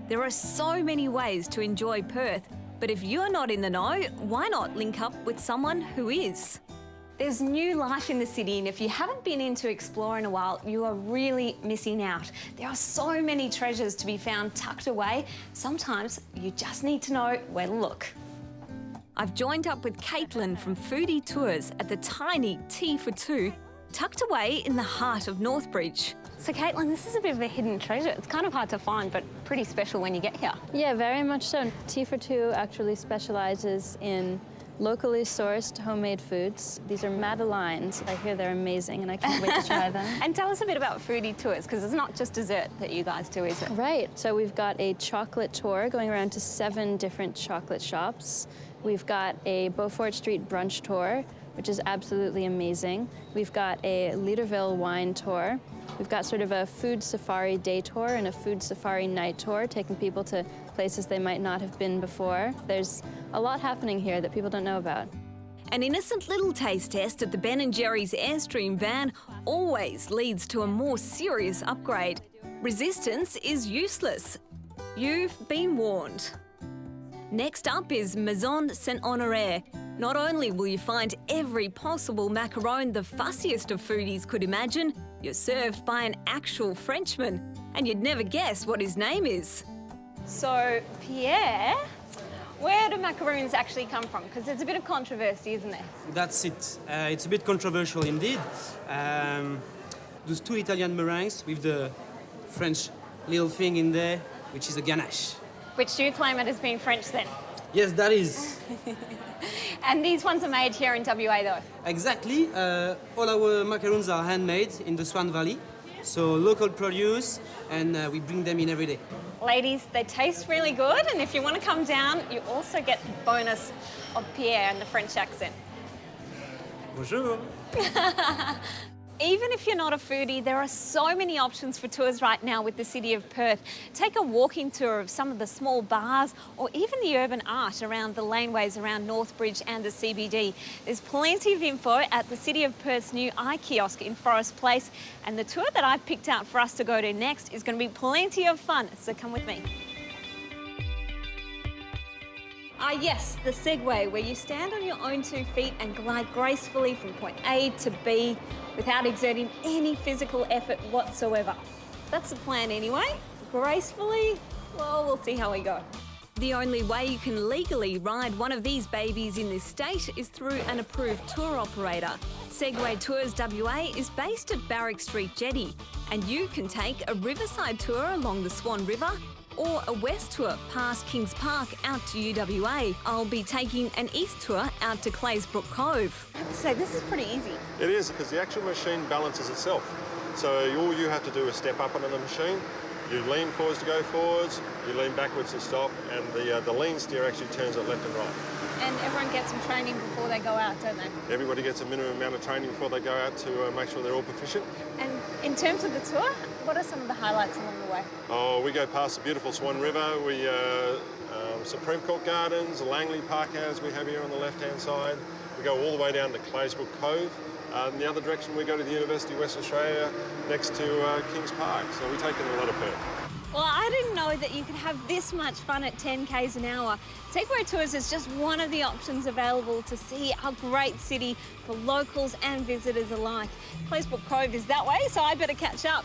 There are so many ways to enjoy Perth, but if you're not in the know, why not link up with someone who is? There's new life in the city, and if you haven't been in to explore in a while, you are really missing out. There are so many treasures to be found tucked away. Sometimes you just need to know where to look. I've joined up with Caitlyn from Foodie Tours at the tiny Tea for Two, tucked away in the heart of Northbridge. So Caitlyn, this is a bit of a hidden treasure. It's kind of hard to find, but pretty special when you get here. Yeah, very much so. Tea for Two actually specialises in locally sourced homemade foods. These are madeleines. I hear they're amazing and I can't wait to try them. And tell us a bit about Foodie Tours, because it's not just dessert that you guys do, is it? Right. So we've got a chocolate tour going around to 7 different chocolate shops. We've got a Beaufort Street brunch tour, which is absolutely amazing. We've got a Leaderville wine tour. We've got sort of a food safari day tour and a food safari night tour, taking people to places they might not have been before. There's a lot happening here that people don't know about. An innocent little taste test at the Ben & Jerry's Airstream van always leads to a more serious upgrade. Resistance is useless. You've been warned. Next up is Maison Saint-Honoré. Not only will you find every possible macaron the fussiest of foodies could imagine, you're served by an actual Frenchman, and you'd never guess what his name is. So, Pierre, where do macaroons actually come from? Because there's a bit of controversy, isn't there? That's it. It's a bit controversial indeed. Those 2 Italian meringues with the French little thing in there, which is a ganache. Which you claim it as being French then? Yes, that is. And these ones are made here in WA though? Exactly. All our macaroons are handmade in the Swan Valley. So local produce, and we bring them in every day. Ladies, they taste really good, and if you want to come down, you also get the bonus of Pierre and the French accent. Bonjour. Even if you're not a foodie, there are so many options for tours right now with the City of Perth. Take a walking tour of some of the small bars or even the urban art around the laneways around Northbridge and the CBD. There's plenty of info at the City of Perth's new iKiosk in Forest Place, and the tour that I've picked out for us to go to next is going to be plenty of fun, so come with me. Yes, the Segway, where you stand on your own 2 feet and glide gracefully from point A to B without exerting any physical effort whatsoever. That's the plan anyway. Gracefully, well, we'll see how we go. The only way you can legally ride one of these babies in this state is through an approved tour operator. Segway Tours WA is based at Barrack Street Jetty, and you can take a riverside tour along the Swan River or a west tour past Kings Park out to UWA. I'll be taking an east tour out to Claysbrook Cove. I have to say, this is pretty easy. It is, because the actual machine balances itself. So all you have to do is step up onto the machine, you lean forwards to go forwards, you lean backwards to stop, and the lean steer actually turns it left and right. And everyone gets some training before they go out, don't they? Everybody gets a minimum amount of training before they go out to make sure they're all proficient. And in terms of the tour, what are some of the highlights along the way? Oh, we go past the beautiful Swan River, Supreme Court Gardens, Langley Park as we have here on the left-hand side. We go all the way down to Claysbrook Cove. In the other direction, we go to the University of Western Australia next to Kings Park. So we take in a lot of Perth. Well, I didn't know that you could have this much fun at 10 k's an hour. Segway Tours is just one of the options available to see our great city for locals and visitors alike. Claysbrook Cove is that way, so I better catch up.